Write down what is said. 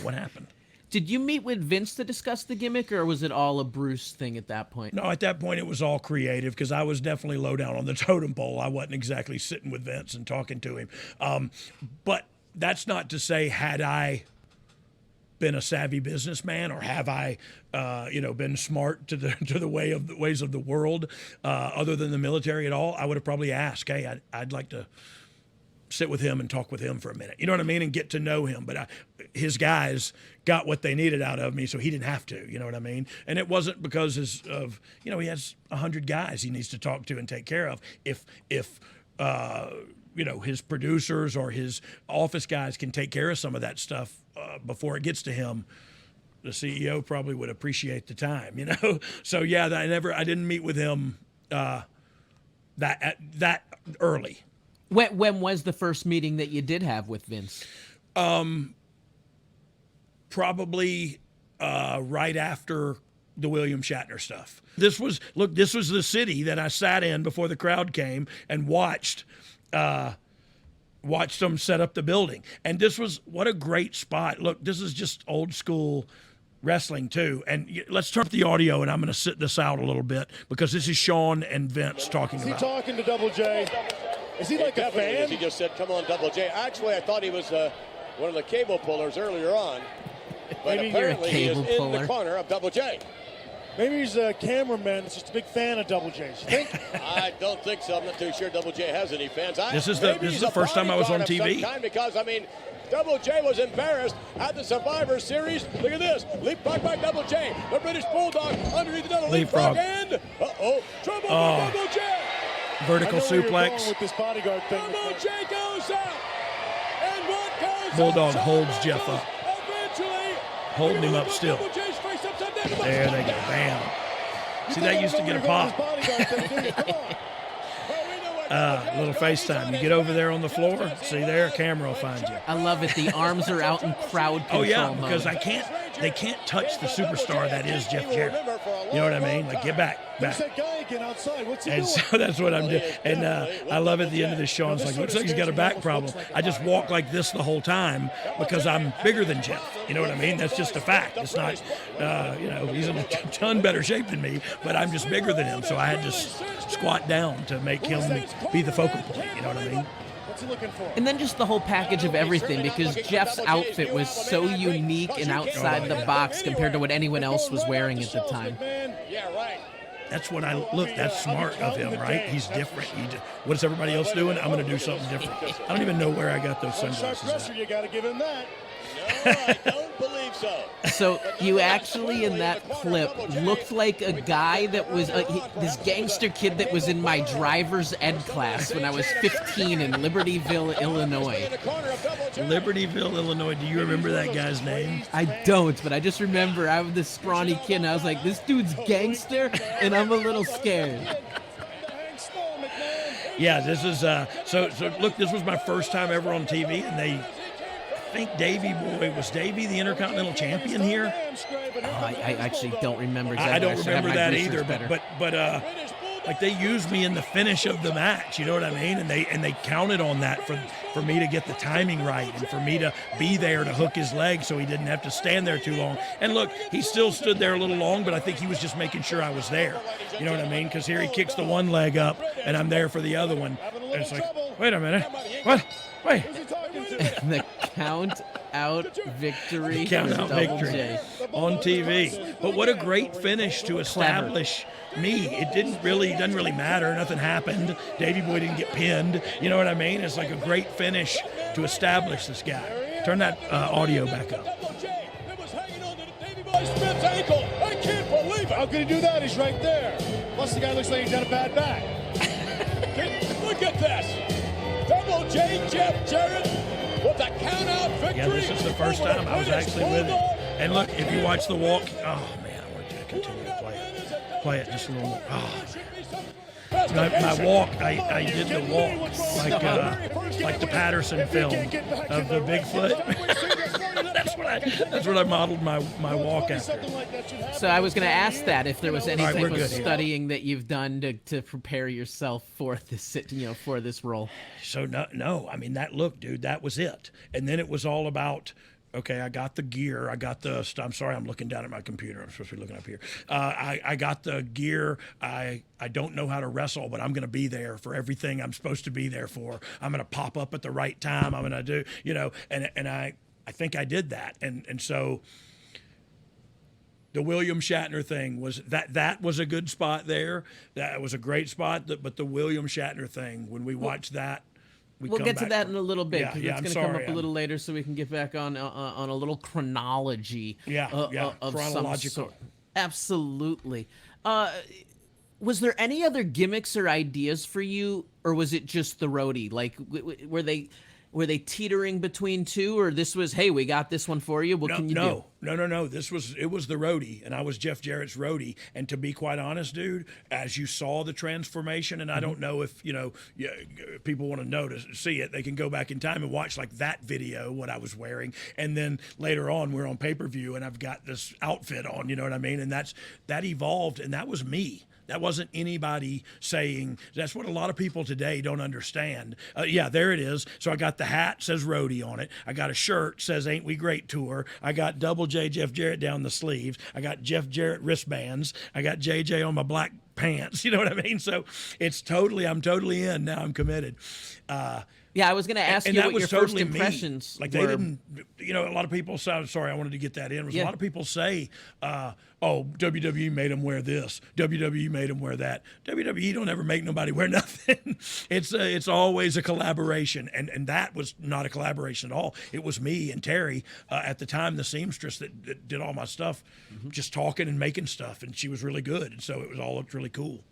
what happened. Did you meet with Vince to discuss the gimmick, or was it all a Bruce thing at that point? No, at that point it was all creative because I was definitely low down on the totem pole. I wasn't exactly sitting with Vince and talking to him. But that's not to say had I been a savvy businessman or have I, been smart to the ways of the world, other than the military at all, I would have probably asked, hey, I'd like to sit with him and talk with him for a minute. You know what I mean? And get to know him. But his guys got what they needed out of me, so he didn't have to. You know what I mean? And it wasn't because he has 100 guys he needs to talk to and take care of. If his producers or his office guys can take care of some of that stuff before it gets to him, the CEO probably would appreciate the time, So yeah, I didn't meet with him that early. When was the first meeting that you did have with Vince? Probably right after the William Shatner stuff. This was the city that I sat in before the crowd came and watched them set up the building. And what a great spot. Look, this is just old school wrestling too. And let's turn up the audio, and I'm going to sit this out a little bit because this is Sean and Vince talking about. Is he talking to Double J? Is he like a fan? He just said, come on, Double J. Actually, I thought he was one of the cable pullers earlier on. But Maybe apparently he is in puller. the corner of Double J. Maybe he's a cameraman that's just a big fan of Double J's. You think? I don't think so. I'm not too sure Double J has any fans. This is the first time I was on TV. Because, Double J was embarrassed at the Survivor Series. Look at this. Leapfrog by Double J. The British Bulldog underneath another leapfrog. And, trouble for Double J. Vertical suplex. With this bodyguard thing. Double J goes out. And what goes Bulldog holds Jeff up. Eventually, holding him up still. There they go. Bam. See, that used to get a pop. Little FaceTime. You get over there on the floor, see there, a camera will find you. I love it. The arms are out in crowd control because mode. they can't touch the superstar that is Jeff Jarrett. You know what I mean? Like, get back. There's that guy again outside. What's he And doing? so that's what I'm doing. And I love at the end of this show, it's like, looks like he's got a back problem. I just walk like this the whole time because I'm bigger than Jeff. You know what I mean? That's just a fact. It's not, he's in a ton better shape than me, but I'm just bigger than him. So I had to squat down to make him be the focal point. You know what I mean? What's he looking for? And then just the whole package of everything, because Jeff's outfit was so unique and outside the box compared to what anyone else was wearing at the time. Yeah, right. That's what that's smart of him, right? He's different. What's everybody else doing? I'm going to do something different. I don't even know where I got those sunglasses at. You got to give him that. No, I don't believe so. So you actually, in that clip, looked like a guy that was this gangster kid that was in my driver's ed class when I was 15 in Libertyville, Illinois. Libertyville, Illinois. Do you remember that guy's name? I don't, but I just remember I was this scrawny kid, and I was like, this dude's gangster, and I'm a little scared. Yeah, this is so look, this was my first time ever on TV, and I think Davey Boy was the Intercontinental Champion here. I actually don't remember exactly. I don't remember that either, but like they used me in the finish of the match, you know what I mean? And they counted on that for me to get the timing right and for me to be there to hook his leg so he didn't have to stand there too long. And look, he still stood there a little long, but I think he was just making sure I was there. You know what I mean? Because here he kicks the one leg up and I'm there for the other one. And it's like, wait a minute. What? Wait. The count out victory. Count out victory on TV. But what a great finish to establish me. It doesn't really matter. Nothing happened. Davey Boy didn't get pinned. You know what I mean? It's like a great finish to establish this guy. Turn that audio back up. I can't believe it. How could he do that? He's right there. Plus the guy looks like he's got a bad back. Look at this. Double J, Jeff Jarrett with a count-out victory. Yeah, this is the first time I was actually with him. And look, if you watch the walk, oh man, I want you to continue to play it. Play it just a little more. Oh. My walk, I did the walk like the Patterson film of the Bigfoot. that's what I modeled my walk after. So I was going to ask that if there was any type of studying that you've done to prepare yourself for this, for this role. So no, I mean that look, dude, that was it. And then it was all about Okay, I got the gear. I got the. I'm sorry, I'm looking down at my computer. I'm supposed to be looking up here. I got the gear. I don't know how to wrestle, but I'm going to be there for everything I'm supposed to be there for. I'm going to pop up at the right time. I'm going to do, and I think I did that, and so. The William Shatner thing was that was a good spot there. That was a great spot. But the William Shatner thing, when we watched that. We'll get to that in a little bit, because yeah, it's going to come up a little later, so we can get back on a little chronology. Of chronological. Some sort. Absolutely. Was there any other gimmicks or ideas for you, or was it just the roadie? Like, were they teetering between two, or this was, hey, we got this one for you? What can you do? No. It was the roadie, and I was Jeff Jarrett's roadie. And to be quite honest, dude, as you saw the transformation, and I don't know if people want to know to see it, they can go back in time and watch like that video, what I was wearing, and then later on we're on pay-per-view, and I've got this outfit on, you know what I mean? And that evolved, and that was me. That wasn't anybody saying. That's what a lot of people today don't understand. There it is. So I got the hat, says Roadie on it. I got a shirt, says Ain't We Great Tour. I got Double J Jeff Jarrett down the sleeves. I got Jeff Jarrett wristbands. I got JJ on my black pants. You know what I mean? So I'm totally in. Now I'm committed. I was going to ask you what your first impressions were. They were. didn't, a lot of people say, sorry, I wanted to get that in. A lot of people say, WWE made them wear this. WWE made them wear that. WWE don't ever make nobody wear nothing. It's always a collaboration. And that was not a collaboration at all. It was me and Terry, at the time, the seamstress that did all my stuff, just talking and making stuff. And she was really good. And so it all looked really cool.